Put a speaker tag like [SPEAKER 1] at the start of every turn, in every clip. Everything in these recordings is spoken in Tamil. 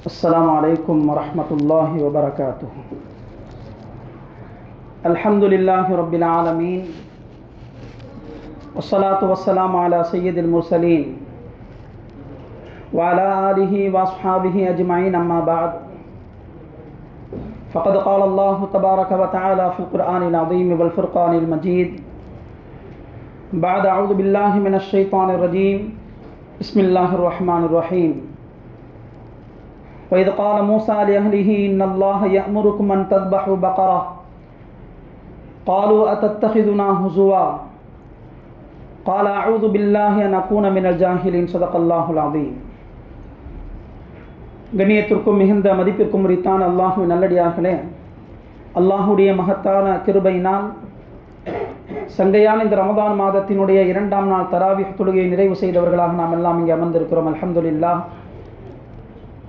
[SPEAKER 1] السلام عليكم ورحمة الله وبركاته. الحمد لله رب العالمين والصلاة والسلام على سيد المرسلين وعلى آله وأصحابه أجمعين أما بعد فقد قال الله تبارك وتعالى في القرآن العظيم والفرقان المجيد بعد أعوذ بالله من الشيطان الرجيم بسم الله الرحمن الرحيم. وإذ قال موسى لأهله إن الله يأمركم أن تذبحوا بقرة قالوا أتتخذنا هزوا قال أعوذ بالله أن أكون من الجاهلين صدق الله العظيم. கண்ணியத்திற்கும் மிகுந்த மதிப்பிற்கும் உரித்தான அல்லாஹ்வின் நல்லடியார்களே, அல்லாஹுடைய மகத்தான கிருபையினால் சங்கையான இந்த ரமதான் மாதத்தினுடைய 2ஆம் நாள் தராவிஹ் தொழுகையை நிறைவு செய்தவர்களாக நாம் எல்லாம் இங்கே அமர்ந்திருக்கிறோம். அல்ஹம்துலில்லாஹ்.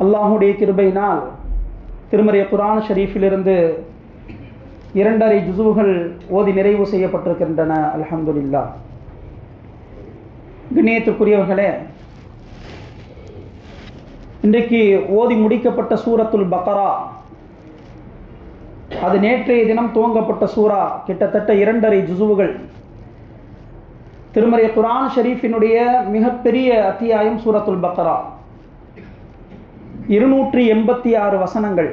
[SPEAKER 1] அல்லாஹுடைய கிருபையினால் திருமறை குர்ஆன் ஷரீஃபிலிருந்து 2.5 ஜுஸுகள் ஓதி நிறைவு செய்யப்பட்டிருக்கின்றன. அல்ஹம்துலில்லாஹ். கண்ணியத்திற்குரியவர்களே, இன்றைக்கு ஓதி முடிக்கப்பட்ட சூரத்துல் பக்ரா, அது நேற்றைய தினம் துவங்கப்பட்ட சூரா, கிட்டத்தட்ட 2.5 ஜுஸுகள். திருமறை குர்ஆன் ஷரீஃபினுடைய மிகப்பெரிய அத்தியாயம் சூரத்துல் பக்ரா, 286 வசனங்கள்.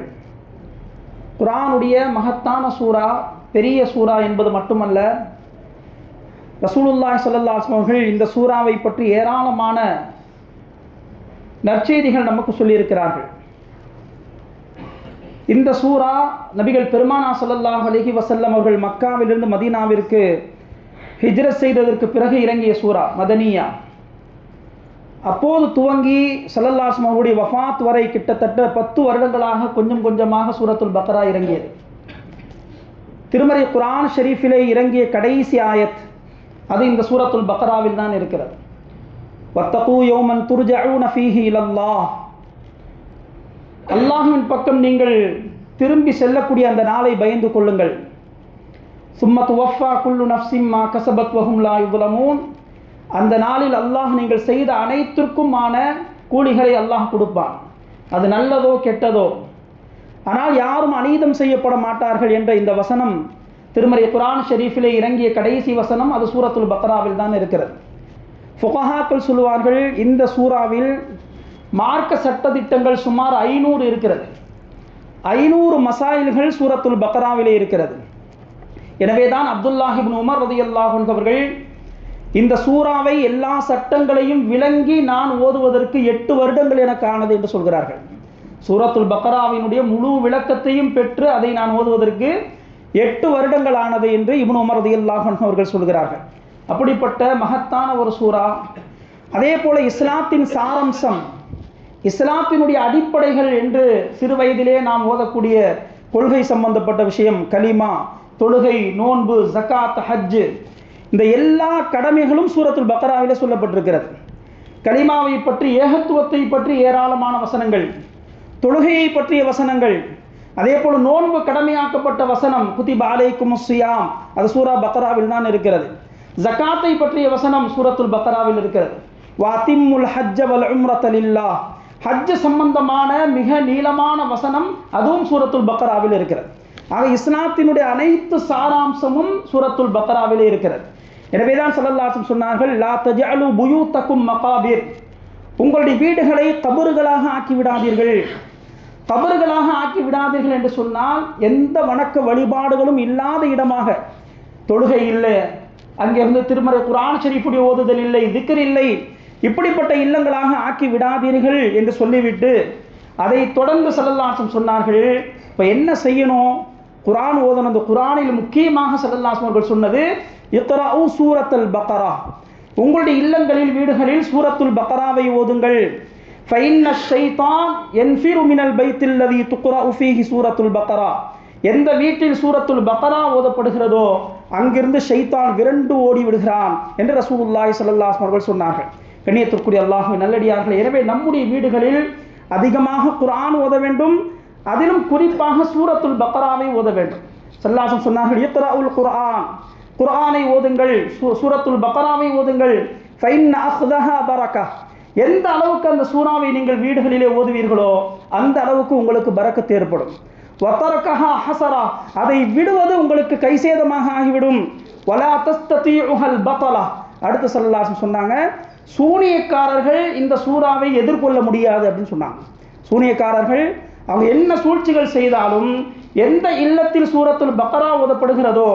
[SPEAKER 1] குர்ஆனுடைய மகத்தான சூரா, பெரிய சூரா என்பது மட்டுமல்ல, ரசூலுல்லாஹி ஸல்லல்லாஹு அலைஹி வஸல்லம் அவர்கள் இந்த சூராவை பற்றி ஏராளமான நற்செய்திகள் நமக்கு சொல்லியிருக்கிறார்கள். இந்த சூரா நபிகள் பெருமானா ஸல்லல்லாஹு அலைஹி வஸல்லம் அவர்கள் மக்காவிலிருந்து மதீனாவிற்கு ஹிஜ்ரத் செய்ததற்கு பிறகு இறங்கிய சூரா, மதனியா. அப்போது துவங்கி ஸல்லல்லாஹு அலைஹி வஸல்லம் அவருடைய வஃபாத் வரை கிட்டத்தட்ட 10 வருடங்களாக கொஞ்சம் கொஞ்சமாக சூரத்துல் பக்ரா இறங்கியது. திருமறை குர்ஆன் ஷரீஃபிலே இறங்கிய கடைசி ஆயத் அது இந்த சூரத்துல் பக்ராவில் தான் இருக்கிறது. வத்தகூ யௌமன் துர்ஜஊன ஃபீஹி இலல்லாஹ், அல்லாஹ்வின் பக்கம் நீங்கள் திரும்பி செல்லக்கூடிய அந்த நாளை பயந்து கொள்ளுங்கள். சும்ம துவஃபா குல்லு நஃப்ஸின் மா கஸபத் வஹும் லா யுظ்லமூன், அந்த நாளில் அல்லாஹ் நீங்கள் செய்த அனைத்திற்குமான கூலிகளை அல்லாஹ் கொடுப்பான், அது நல்லதோ கெட்டதோ, ஆனால் யாரும் அநீதம் செய்யப்பட மாட்டார்கள் என்ற இந்த வசனம் திருமறை குர்ஆன் ஷரீஃபிலே இறங்கிய கடைசி வசனம் அது சூரத்துல் பக்ராவில் தான் இருக்கிறது. ஃபுகஹாக்கள் சொல்லுவார்கள், இந்த சூறாவில் மார்க்க சட்டதிட்டங்கள் சுமார் 500 இருக்கிறது. 500 மசாயில்கள் சூரத்துல் பக்ராவிலே இருக்கிறது. எனவே தான் அப்துல்லாஹ் இப்னு உமர் ரலியல்லாஹு அன்ஹு அவர்கள் இந்த சூறாவை எல்லா சட்டங்களையும் விளங்கி நான் ஓதுவதற்கு 8 வருடங்கள் எனக்கு ஆனது என்று சொல்கிறார்கள். சூரத்துல் பக்ராவினுடைய முழு விளக்கத்தையும் பெற்று அதை நான் ஓதுவதற்கு 8 வருடங்கள் ஆனது என்று இப்னு உமர் ரலியல்லாஹு அன்ஹு அவர்கள் சொல்கிறார்கள். அப்படிப்பட்ட மகத்தான ஒரு சூரா. அதே போல இஸ்லாத்தின் சாரம்சம், இஸ்லாத்தினுடைய அடிப்படைகள் என்று சிறு வயதிலே நாம் ஓதக்கூடிய கொள்கை சம்பந்தப்பட்ட விஷயம், கலிமா, தொழுகை, நோன்பு, ஜகாத், ஹஜ், இந்த எல்லா கடமைகளும் சூரத்துல் பக்ராவிலே சொல்லப்பட்டிருக்கிறது. கலிமாவை பற்றி, ஏகத்துவத்தை பற்றி ஏராளமான வசனங்கள், தொழுகையை பற்றிய வசனங்கள், அதே போல் நோன்பு கடமையாக்கப்பட்ட வசனம் குதிப அலைக்குமுஸ் ஸியாம், அது சூரா பக்ராவில் தான் இருக்கிறது. ஜகாத்தை பற்றிய வசனம் சூரத்துல் பக்ராவில் இருக்கிறது. வஅதிம்முல் ஹஜ்ஜ வல் உம்ரத லில்லாஹ், ஹஜ் சம்பந்தமான மிக நீளமான வசனம் அதுவும் சூரத்துல் பக்ராவில் இருக்கிறது. ஆக இஸ்லாத்தினுடைய அனைத்து சாராம்சமும் சூரத்துல் பக்ராவிலே இருக்கிறது. எனவே தான் ஸல்லல்லாஹு அலைஹி வஸல்லம் சொன்னார்கள், லா தஜஅலு புயூத்தகும் மகாபிர், உங்களுடைய வீடுகளை கபறுகளாக ஆக்கி விடாதீர்கள். கபறுகளாக ஆக்கி விடாதீர்கள் என்று சொன்னால் எந்த வணக்க வழிபாடுகளும் இல்லாத இடமாக, தொழுகை இல்லை, அங்கிருந்து திருமறை குர்ஆன் ஷரீஃபுடைய ஓதுதல் இல்லை, திக்ர் இல்லை, இப்படிப்பட்ட இல்லங்களாக ஆக்கி விடாதீர்கள் என்று சொல்லிவிட்டு அதை தொடர்ந்து ஸல்லல்லாஹு அலைஹி வஸல்லம் சொன்னார்கள், இப்போ என்ன செய்யணும்? குர்ஆன் ஓதணும். அந்த குர்ஆனில் முக்கியமாக ஸல்லல்லாஹு அலைஹி வஸல்லம் சொன்னது, இக்ரஉ சூரத்துல் பக்ரா, உங்களுடைய இல்லங்களில், வீடுகளில் சூரத்துல் பக்ராவை ஓதுங்கள். ஃபைன்ன ஷைத்தான் யன்ஃபிரு மினல் பைத்தில்லதி துக்ரஉ ஃபீஹி சூரத்துல் பக்ரா, எந்த வீட்டில் சூரத்துல் பக்ரா ஓதப்படுகிறதோ அங்கிருந்து ஷைத்தான் விரண்டு ஓடி விடுகிறான் என்று ரசூலுல்லாஹி ஸல்லல்லாஹு அலைஹி வஸல்லம் சொன்னார்கள். கண்ணியத்திற்குரிய அல்லாஹ்வின் நல்லடியார்களே, எனவே நம்முடைய வீடுகளில் அதிகமாக குர்ஆன் ஓத வேண்டும், அதிலும் குறிப்பாக சூரத்துல் பக்ராவை ஓத வேண்டும். ஸல்லல்லாஹு அலைஹி வஸல்லம் சொன்னார்கள், இக்ரஉல் குர்ஆன், குர்ஆனை ஓதுங்கள், சூரத்துல் பக்ராவை ஓதுங்கள். ஃபைன்ன அக்தஹா பரக்கா, எந்த அளவுக்கு அந்த சூறாவை நீங்கள் வீடுகளிலே ஓதுவீர்களோ அந்த அளவுக்கு உங்களுக்கு பரக்கத் ஏற்படும். வதரகஹா ஹஸரா, அதை விடுவது உங்களுக்கு கைசேதமாக ஆகிவிடும். வலா தஸ்ததீஉஹல் பதலா, அடுத்து ஸல்லல்லாஹு அலைஹி வஸல்லம் சொன்னாங்க, சூனியக்காரர்கள் இந்த சூறாவை எதிர்கொள்ள முடியாது அப்படின்னு சொன்னாங்க. சூனியக்காரர்கள் அவங்க என்ன சூழ்ச்சிகள் செய்தாலும் எந்த இல்லத்தில் சூரத்துல் பக்ரா ஓதப்படுகிறதோ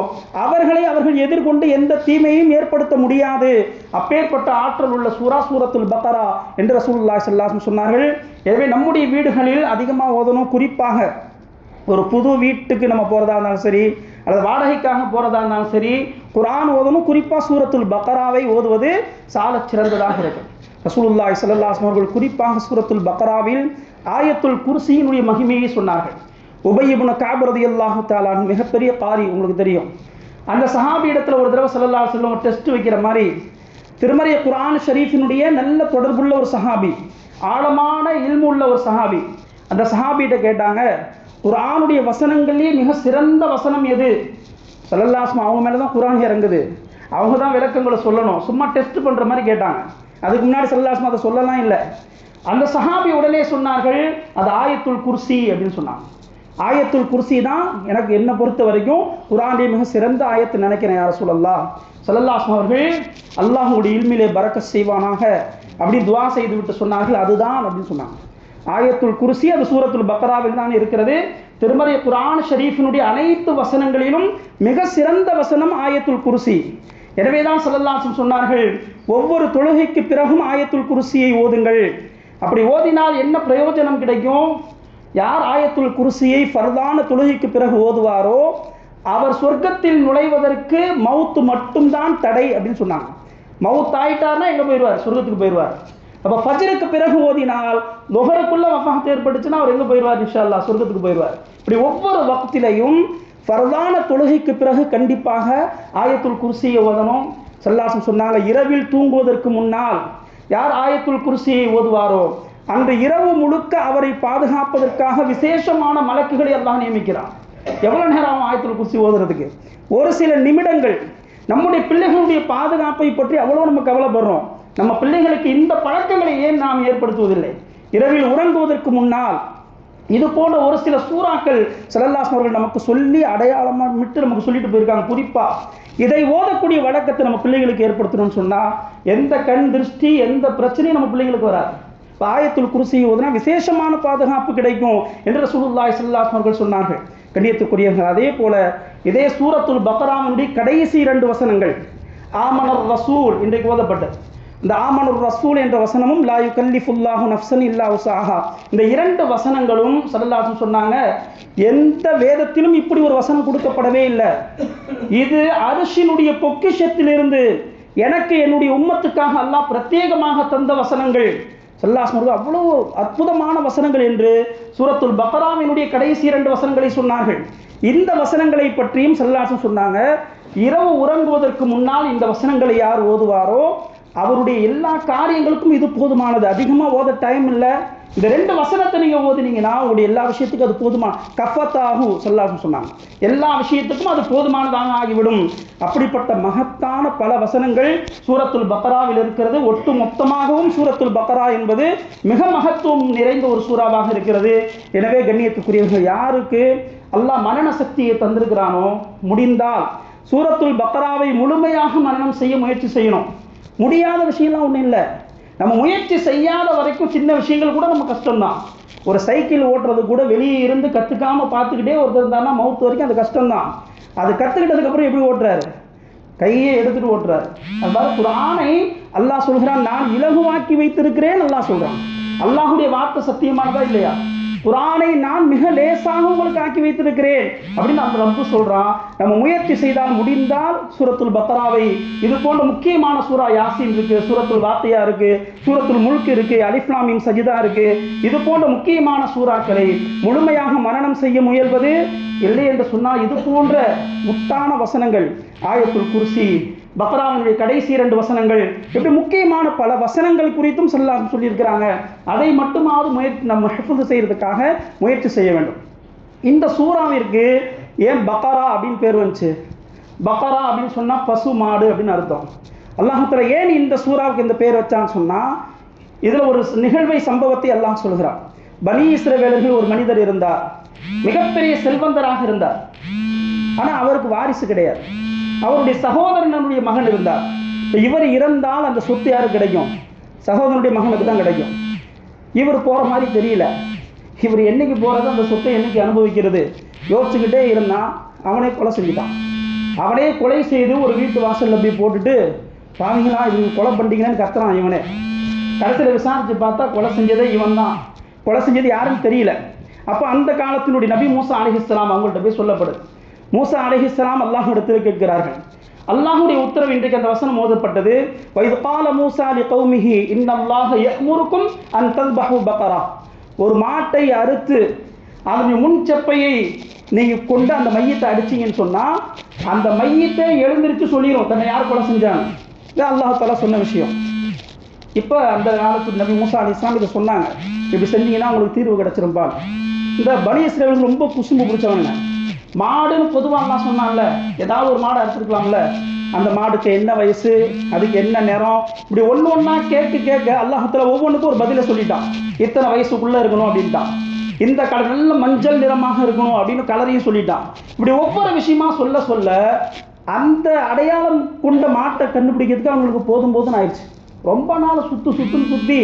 [SPEAKER 1] அவர்கள் எதிர்கொண்டு எந்த தீமையும் ஏற்படுத்த முடியாது. அப்பேற்பட்ட ஆற்றல் உள்ள சூரா சூரத்துல் பக்ரா என்று ரசூலுல்லாஹி ஸல்லல்லாஹு அலைஹி வஸல்லம் சொன்னார்கள். எனவே நம்முடைய வீடுகளில் அதிகமாக ஓதணும். குறிப்பாக ஒரு புது வீட்டுக்கு நம்ம போகிறதா இருந்தாலும் சரி, அல்லது வாடகைக்காக போகிறதா இருந்தாலும் சரி, குர்ஆன் ஓதணும். குறிப்பாக சூரத்துல் பக்ராவை ஓதுவது சாலச் சிறந்ததாக இருக்கும். ரசூலுல்லாஹி ஸல்லல்லாஹு அலைஹி வஸல்லம் அவர்கள் குறிப்பாக சூரத்துல் பக்ராவில் ஆயத்துல் குர்சியினுடைய மகிமையை சொன்னார்கள். உபய் இப்னு கஅப் ரலியல்லாஹு தஆலா மிகப்பெரிய காரி, உங்களுக்கு தெரியும். அந்த சஹாபி இடத்துல ஒரு தடவை ஸல்லல்லாஹு அலைஹி வஸல்லம் டெஸ்ட் வைக்கிற மாதிரி திருமறை குர்ஆன் ஷரீஃபினுடைய நல்ல தொடர்புள்ள ஒரு சஹாபி, ஆழமான இல்மு உள்ள ஒரு சஹாபி. அந்த சஹாபிகிட்ட கேட்டாங்க, குர்ஆனுடைய வசனங்களிலே மிக சிறந்த வசனம் எது? ஸல்லல்லாஹு அலைஹி வஸல்லம் அவங்க மேலே தான் குர்ஆன் இறங்குது, அவங்க தான் விளக்கங்களை சொல்லணும், சும்மா டெஸ்ட் பண்ணுற மாதிரி கேட்டாங்க. அதுக்கு முன்னாடி ஸல்லல்லாஹு அலைஹி வஸல்லம் அதை சொல்லலாம் இல்லை. அந்த சஹாபி உடனே சொன்னார்கள், அது ஆயத்துல் குர்சி அப்படின்னு சொன்னாங்க. ஆயத்துல் குர்சி தான் எனக்கு என்ன பொறுத்த வரைக்கும் குர்ஆனிலே மிக சிறந்த ஆயத்து நினைக்கிறேன் யா ரசூலல்லாஹ். ஸல்லல்லாஹு அலைஹி வஸல்லம் அவர்கள் அல்லாஹ்வுடைய இல்மிலே பரக்கத் செய்வானாக அப்படி துஆ செய்து விட்டு சொன்னார்கள், அதுதான் அப்படின்னு சொன்னாங்க. ஆயத்துல் குர்சி அது சூரத்துல் பக்ராவில் தான் இருக்கிறது. திருமறை குர்ஆன் ஷரீஃபினுடைய அனைத்து வசனங்களிலும் மிக சிறந்த வசனம் ஆயத்துல் குர்சி. எனவே தான் ஸல்லல்லாஹு அலைஹி வஸல்லம் சொன்னார்கள், ஒவ்வொரு தொழுகைக்கு பிறகும் ஆயத்துல் குர்சியை ஓதுங்கள். அப்படி ஓதினால் என்ன பிரயோஜனம் கிடைக்கும்? யார் ஆயத்துல் குர்சியை ஃபர்தான தொழுகைக்கு பிறகு ஓதுவாரோ அவர் சொர்க்கத்தில் நுழைவதற்கு மவுத்து மட்டும்தான் தடை அப்படின்னு சொன்னாங்க. மவுத் ஆயிட்டார்னா எங்கே போயிடுவார்? சொர்க்கத்துக்கு போயிடுவார். அப்போ ஃபஜ்ருக்கு பிறகு ஓதினால் லுஹருக்குள்ள வஃபாத் ஏற்பட்டுச்சுன்னா அவர் எங்கே போயிடுவார்? இன்ஷா அல்லாஹ் சொர்க்கத்துக்கு போயிடுவார். இப்படி ஒவ்வொரு வக்திலையும் ஃபர்தான தொழுகைக்கு பிறகு கண்டிப்பாக ஆயத்துல் குர்சியை ஓதணும். ஸல்லல்லாஹு அலைஹி வஸல்லம் சொன்னாங்க, இரவில் தூங்குவதற்கு முன்னால் யார் ஆயத்துல் குர்சியை ஓதுவாரோ அன்று இரவு முழுக்க அவரை பாதுகாப்பதற்காக விசேஷமான மலக்குகளை அல்லாஹ் நியமிக்கிறான். எவ்வளோ நேரம் ஆயத்துல் குர்சி ஓதுறதுக்கு? ஒரு சில நிமிடங்கள். நம்முடைய பிள்ளைகளுடைய பாதுகாப்பை பற்றி அவ்வளோ நம்ம கவலைப்படுறோம். நம்ம பிள்ளைகளுக்கு இந்த பழக்கங்களை ஏன் நாம் ஏற்படுத்துவதில்லை? இரவில் உறங்குவதற்கு முன்னால் இது போன்ற ஒரு சில சூறாக்கள் ஸல்லல்லாஹு அலைஹி வஸல்லம் நமக்கு சொல்லி அடையாளமாக விட்டு நமக்கு சொல்லிட்டு போயிருக்காங்க. குறிப்பாக இதை ஓதக்கூடிய வழக்கத்தை நம்ம பிள்ளைகளுக்கு ஏற்படுத்தணும்னு சொன்னால் எந்த கண் திருஷ்டி எந்த பிரச்சனையும் நம்ம பிள்ளைங்களுக்கு வராது. ஆயத்துல் குர்சி ஓதுனா விசேஷமான பாதுகாப்பு கிடைக்கும் என்று ரசூலுல்லாஹி ஸல்லல்லாஹு அலைஹி வஸல்லம் சொன்னார்கள். கண்ணியத்துக்குரியவர்கள், அதே போல இதே சூரத்துல் பக்ராவுடைய கடைசி 2 வசனங்கள் ஆமனர் ரசூல் இன்றைக்கு ஓதப்பட்டது. இந்த ஆமனுர் ரசூல் என்ற வசனமும் லா யுகல்லிஃபுல்லாஹு நஃப்ஸன் இல்லா உஸாஹா, இந்த 2 வசனங்களும் ஸல்லல்லாஹு அலைஹி வஸல்லம் சொன்னாங்க, எந்த வேதத்திலும் இப்படி ஒரு வசனம் கொடுக்கப்படவே இல்லை. இது அர்ஷினுடைய பொக்கிஷத்திலிருந்து எனக்கு என்னுடைய உம்மத்துக்காக அல்லாஹ் பிரத்யேகமாக தந்த வசனங்கள். ஸல்லல்லாஹு அலைஹி வஸல்லம் அவ்வளோ அற்புதமான வசனங்கள் என்று சூரத்துல் பக்ராவினுடைய கடைசி 2 வசனங்களை சொன்னார்கள். இந்த வசனங்களை பற்றியும் ஸல்லல்லாஹு அலைஹி வஸல்லம் சொன்னாங்க, இரவு உறங்குவதற்கு முன்னால் இந்த வசனங்களை யார் ஓதுவாரோ அவருடைய எல்லா காரியங்களுக்கும் இது போதுமானது. அதிகமாக ஓத டைம் இல்லை, இந்த 2 வசனத்தை நீங்கள் ஓதுனீங்கன்னா உங்களுடைய எல்லா விஷயத்துக்கும் அது போதுமான கஃபத்தாகு ஸல்லல்லாஹு அலைஹி வஸல்லம் சொன்னாங்க. எல்லா விஷயத்துக்கும் அது போதுமானதாக ஆகிவிடும். அப்படிப்பட்ட மகத்தான பல வசனங்கள் சூரத்துல் பக்ராவில் இருக்கிறது. ஒட்டு மொத்தமாகவும் சூரத்துல் பக்ரா என்பது மிக மகத்துவம் நிறைந்த ஒரு சூறாவாக இருக்கிறது. எனவே கண்ணியத்துக்குரியவர்கள், யாருக்கு அல்லாஹ் மரண சக்தியை தந்திருக்கிறானோ முடிந்தால் சூரத்துல் பக்ராவை முழுமையாக மரணம் செய்ய முயற்சி செய்யணும். முடியாத விஷயம்லாம் ஒன்றும் இல்லை. நம்ம முயற்சி செய்யாத வரைக்கும் சின்ன விஷயங்கள் கூட நம்ம கஷ்டம்தான். ஒரு சைக்கிள் ஓட்டுறது கூட வெளியே இருந்து கற்றுக்காமல் பார்த்துக்கிட்டே ஒருத்தர் இருந்தாருன்னா மவுத்து வரைக்கும் அது கஷ்டம்தான். அது கற்றுக்கிட்டதுக்கப்புறம் எப்படி ஓட்டுறாரு? கையை எடுத்துகிட்டு ஓட்டுறாரு. அதுமாதிரி குர்ஆனை அல்லாஹ் சொல்கிறான், நான் இலகுவாக்கி வைத்திருக்கிறேன். அல்லாஹ் சொல்கிறான், அல்லாஹுடைய வார்த்தை சத்தியமானதா இல்லையா? குர்ஆனை நான் மிக லேசாக உங்களுக்கு ஆக்கி வைத்திருக்கிறேன் அப்படின்னு அந்த ரப்பு சொல்றான். நம்ம முயற்சி செய்தால் முடிந்தால் சூரத்துல் பக்ராவை, இது போன்ற முக்கியமான சூரா யாசீன் இருக்கு, சூரத்துல் வாக்கியா இருக்கு, சூரத்துல் முல்க் இருக்கு, அலிஃப் லாம் மீம் சஜிதா இருக்கு, இது போன்ற முக்கியமான சூறாக்களை முழுமையாக மரணம் செய்ய முயல்வது இல்லை என்று சொன்னால் இது போன்ற முத்தான வசனங்கள் ஆயத்துல் குர்சி, பக்ராவினுடைய கடைசி 2 வசனங்கள், இப்படி முக்கியமான பல வசனங்கள் குறித்தும் சொல்லியிருக்கிறாங்க. அதை மட்டுமாவது நம்ம ஹிஃப்து செய்யறதுக்காக முயற்சி செய்ய வேண்டும். இந்த சூறாவிற்கு ஏன் பக்ரா அப்படின்னு பேர் வந்துச்சு? பக்ரா அப்படின்னு சொன்னால் பசு மாடு அப்படின்னு அர்த்தம். அல்லாஹ் தஆலா ஏன் இந்த சூறாவுக்கு இந்த பேர் வச்சான்னு சொன்னால், இதில் ஒரு நிகழ்வை சம்பவத்தை அல்லாஹ் சொல்கிறான். பனி இஸ்ரவேலர்கள் ஒரு மனிதர் இருந்தார், மிகப்பெரிய செல்வந்தராக இருந்தார். ஆனால் அவருக்கு வாரிசு கிடையாது. அவருடைய சகோதரனுடைய மகன் இருந்தார். இவர் இறந்தால் அந்த சொத்து யாருக்கு கிடைக்கும்? சகோதரனுடைய மகனுக்கு தான் கிடைக்கும். இவர் போகிற மாதிரி தெரியல. இவர் என்னைக்கு போகிறது, அந்த சொத்தை என்னைக்கு அனுபவிக்கிறது யோசிச்சுக்கிட்டே இருந்தான். அவனே கொலை செஞ்சுட்டான். அவனே கொலை செய்து ஒரு வீட்டு வாசலில் போய் போட்டுட்டு, பாவீங்களா இவங்க கொலை பண்ணிட்டீங்கன்னு கத்துறான். இவனே கடைசியில் விசாரித்து பார்த்தா கொலை செஞ்சதே இவன் தான். கொலை செஞ்சது யாருன்னு தெரியல. அப்போ அந்த காலத்தினுடைய நபி மூசா அலைஹிஸ்ஸலாம் அவங்கள்ட்ட போய் சொல்லப்படுது. மூசா அலைஹிஸ்ஸலாம் அல்லாஹ்விடத்தில் கேட்கிறார்கள். அல்லாஹ்வுடைய உத்தரவு இன்றைக்கு அந்த வசனம் ஓதப்பட்டது. வைது கால மூசா லிகௌமிஹி இன்னல்லாஹ யஅமுருக்கும் அன் தஸ்பஹு பக்ரா. ஒரு மாட்டை அறுத்து அதனுடைய முன்செப்பையை நீங்கள் கொண்டு அந்த மையத்தை அடிச்சிங்கன்னு சொன்னால் அந்த மையத்தை எழுந்திரிச்சு சொல்லிடும் தன்னை யார் கொலை செஞ்சாங்க. இது அல்லாஹ் தஆலா சொன்ன விஷயம். இப்போ அந்த காலத்து நபி மூசா அலைஹிஸ்ஸலாம் இதை சொன்னாங்க, இப்படி செஞ்சீங்கன்னா உங்களுக்கு தீர்வு கிடச்சிருப்பா. இந்த பனி இஸ்ரவேலர்கள் ரொம்ப குசும்பு பிடிச்சவனுங்க. மாடுன்னு பொதுவாக எல்லாம் சொன்னான்ல, ஏதாவது ஒரு மாடு அறுத்துருக்கலாம்ல. அந்த மாடுக்கு என்ன வயசு, அதுக்கு என்ன நிறம், இப்படி ஒன்று ஒன்றா கேட்க அல்லாஹ் தஆலா ஒவ்வொன்றுக்கும் ஒரு பதிலை சொல்லிட்டான். இத்தனை வயசுக்குள்ளே இருக்கணும் அப்படின்ட்டான். இந்த கலர் நல்ல மஞ்சள் நிறமாக இருக்கணும் அப்படின்னு கலரையும் சொல்லிட்டான். இப்படி ஒவ்வொரு விஷயமா சொல்ல அந்த அடையாளம் கொண்ட மாட்டை கண்டுபிடிக்கிறதுக்கு அவங்களுக்கு போதும் ஆயிடுச்சு. ரொம்ப நாள் சுற்றி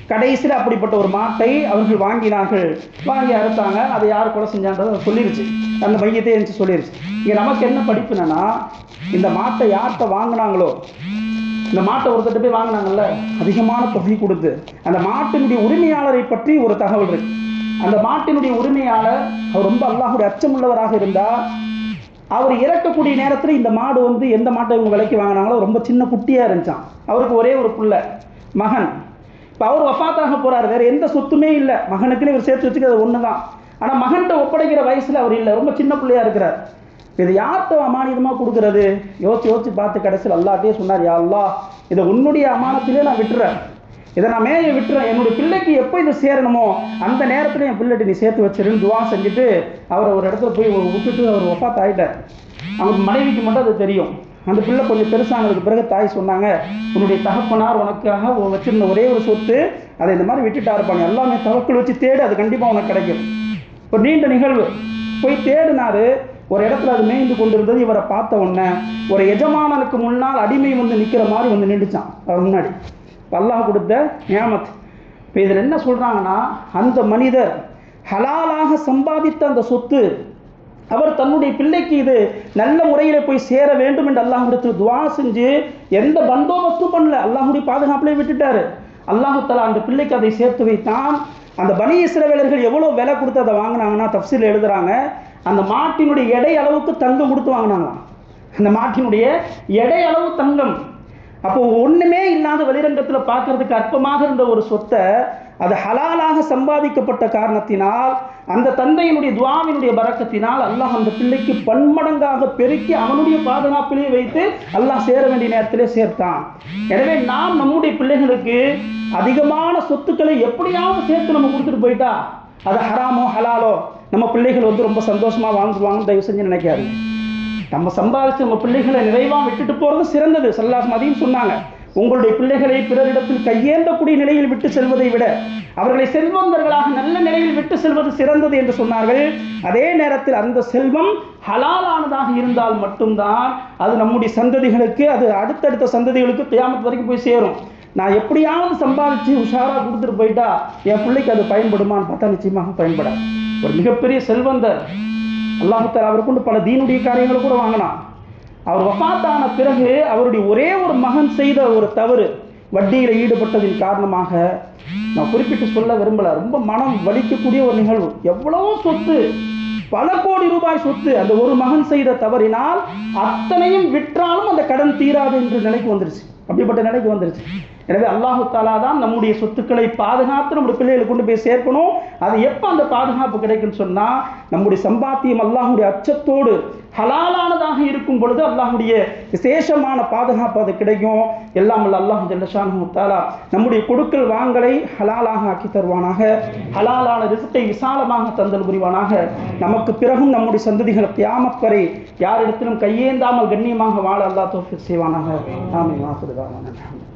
[SPEAKER 1] கடைசியில் அப்படிப்பட்ட ஒரு மாட்டை அவர்கள் வாங்கினார்கள். வாங்கி அறுத்தாங்க. அதை யார் கொலை செஞ்சான்றதை சொல்லிருச்சு. அந்த மையத்தை எழுந்து சொல்லிருச்சு. இங்கே நமக்கு என்ன படிப்புனா, இந்த மாட்டை யார்கிட்ட வாங்கினாங்களோ, இந்த மாட்டை ஒருத்தட்ட போய் வாங்கினாங்கல்ல, அதிகமான தொகை கொடுத்து அந்த மாட்டினுடைய உரிமையாளரை பற்றி ஒரு தகவல் இருக்கு. அந்த மாட்டினுடைய உரிமையாளர் அவர் ரொம்ப அல்லாஹ்வுடைய அச்சமுள்ளவராக இருந்தால், அவர் இறக்கக்கூடிய நேரத்தில் இந்த மாடு எந்த மாட்டை இவங்க விலைக்கு வாங்கினாங்களோ ரொம்ப சின்ன குட்டியாக இருந்துச்சான். அவருக்கு ஒரே ஒரு பிள்ளை மகன். இப்போ அவர் வஃபாத்தாக போகிறார், வேறு எந்த சொத்துமே இல்லை. மகனுக்குன்னு இவர் சேர்த்து வச்சுக்கிறது ஒன்று தான். ஆனால் மகன்கிட்ட ஒப்படைக்கிற வயசில் அவர் இல்லை, ரொம்ப சின்ன பிள்ளையாக இருக்கிறார். இது யார்கிட்ட அமானிதமாக கொடுக்குறது யோசிச்சு பார்த்து கடைசியில் அல்லாஹ்ட்டே சொன்னார், யா அல்லாஹ் இதை உன்னுடைய அமானத்திலே நான் விட்டுறேன், இதை நான் மேலே விட்டுறேன். என்னுடைய பிள்ளைக்கு எப்போ இது சேரணுமோ அந்த நேரத்தில் என் பிள்ளைட்டு நீ சேர்த்து வச்சிருன்னு துவா செஞ்சுட்டு அவரை ஒரு இடத்துல போய் விட்டுட்டு அவர் வஃபாத் ஆகிட்டார். அவங்க மனைவிக்கு மட்டும் அது தெரியும். அந்த பிள்ளை கொஞ்சம் பெருசானதுக்கு பிறகு தாய் சொன்னாங்க, உன்னுடைய தகப்பனார் உனக்காக வச்சிருந்த ஒரே ஒரு சொத்து, அதை இந்த மாதிரி விட்டுட்டா இருப்பாங்க, எல்லாமே தவக்கல் வச்சு தேடு, அது கண்டிப்பாக உனக்கு கிடைக்கும். ஒரு நீண்ட நிகழ்வு. போய் தேடினாரு. ஒரு இடத்துல அது மேய்ந்து கொண்டிருந்தது. இவரை பார்த்த உடனே ஒரு எஜமானனுக்கு முன்னால் அடிமை நிற்கிற மாதிரி நின்றுச்சான் அவர் முன்னாடி. அல்லாஹ் கொடுத்த நியாமத். இப்போ இதில் என்ன சொல்கிறாங்கன்னா, அந்த மனிதர் ஹலாலாக சம்பாதித்த அந்த சொத்து அவர் தன்னுடைய பிள்ளைக்கு இது நல்ல முறையில் போய் சேர வேண்டும் என்று அல்லாஹ்விடத்தில் துவா செஞ்சு எந்த பந்தோபஸ்தும் பண்ணல, அல்லாஹ்வுடைய பாதுகாப்பிலே விட்டுட்டாரு. அல்லாஹ் தஆலா அந்த பிள்ளைக்கு அதை சேர்த்து வைத்தான். அந்த பனி இஸ்ரவேலர்கள் எவ்வளோ விலை கொடுத்து அதை வாங்கினாங்கன்னா தஃப்சீரில் எழுதுகிறாங்க, அந்த மாட்டினுடைய எடை அளவுக்கு தங்கம் கொடுத்து வாங்கினாங்களாம். அந்த மாட்டினுடைய எடை அளவு தங்கம். அப்போ ஒன்றுமே இல்லாத வெளிரங்கத்தில் பார்க்கறதுக்கு அற்பமாக இருந்த ஒரு சொத்தை அது ஹலாலாக சம்பாதிக்கப்பட்ட காரணத்தினால், அந்த தந்தையினுடைய துஆவினுடைய பரக்கத்தினால் அல்லாஹ் அந்த பிள்ளைக்கு பன்மடங்காக பெருக்கி அவனுடைய பாதுகாப்பிலே வைத்து அல்லாஹ் சேர வேண்டிய நேரத்திலே சேர்த்தான். எனவே நாம் நம்முடைய பிள்ளைகளுக்கு அதிகமான சொத்துக்களை எப்படியாவது சேர்த்து நம்ம கொடுத்துட்டு போயிட்டா அது ஹராமோ ஹலாலோ நம்ம பிள்ளைகள் ரொம்ப சந்தோஷமாக வாழ்ந்துருவாங்கன்னு தயவு செஞ்சு நினைக்காது. நம்ம சம்பாதிச்சு நம்ம பிள்ளைகளை நிறைவாக விட்டுட்டு போகிறது சிறந்தது. ஸல்லல்லாஹு அலைஹி வஸல்லம் சொன்னாங்க, உங்களுடைய பிள்ளைகளை பிறரிடத்தில் கையேந்தக்கூடிய நிலையில் விட்டு செல்வதை விட அவர்களை செல்வந்தர்களாக நல்ல நிலையில் விட்டு செல்வது சிறந்தது என்று சொன்னார்கள். அதே நேரத்தில் அந்த செல்வம் ஹலாலானதாக இருந்தால் மட்டும்தான் அது நம்முடைய சந்ததிகளுக்கு, அது அடுத்தடுத்த சந்ததிகளுக்கு கியாமத் வரைக்கும் போய் சேரும். நான் எப்படியாவது சம்பாதிச்சு உஷாராக கொடுத்துட்டு போயிட்டா என் பிள்ளைக்கு அது பயன்படுமான்னு பார்த்தா நிச்சயமாக பயன்படாது. ஒரு மிகப்பெரிய செல்வந்தர் அல்லாஹ் தஆலா அவர் கொண்டு பல தீனுடைய காரியங்களை கூட வாங்கினான். அவர் வஃபாத்தான பிறகு அவருடைய ஒரே ஒரு மகன் செய்த ஒரு தவறு, வட்டியில் ஈடுபட்டதின் காரணமாக, நான் குறிப்பிட்டு சொல்ல விரும்பல, ரொம்ப மனம் வலிக்கக்கூடிய ஒரு நிகழ்வு. எவ்வளவோ சொத்து, பல கோடி ரூபாய் சொத்து, அந்த ஒரு மகன் செய்த தவறினால் அத்தனையும் விற்றாலும் அந்த கடன் தீராது என்ற நிலைக்கு வந்துருச்சு. அப்படிப்பட்ட நிலைக்கு வந்துருச்சு. எனவே அல்லாஹ் தஆலா தான் நம்முடைய சொத்துக்களை பாதுகாத்து நம்முடைய பிள்ளைகளை கொண்டு போய் சேர்க்கணும். அது எப்போ அந்த பாதுகாப்பு கிடைக்குன்னு சொன்னால், நம்முடைய சம்பாத்தியம் அல்லாஹ்வுடைய அச்சத்தோடு ஹலாலானதாக இருக்கும் பொழுது அல்லாஹ்வுடைய விசேஷமான பாதுகாப்பு அது கிடைக்கும். எல்லாம் வல்ல அல்லாஹ் ஜல்ல ஷானுஹு தஆலா நம்முடைய கொடுக்கல் வாங்கலை ஹலாலாக ஆக்கி தருவானாக. ஹலாலான ரிஸ்கை விசாலமாக தந்தல் புரிவானாக. நமக்கு பிறகும் நம்முடைய சந்ததிகள் கியாமத் வரை யாரிடத்திலும் கையேந்தாமல் கண்ணியமாக வாழ அல்லாஹ் தௌஃபீக் செய்வானாக. ஆமீன்.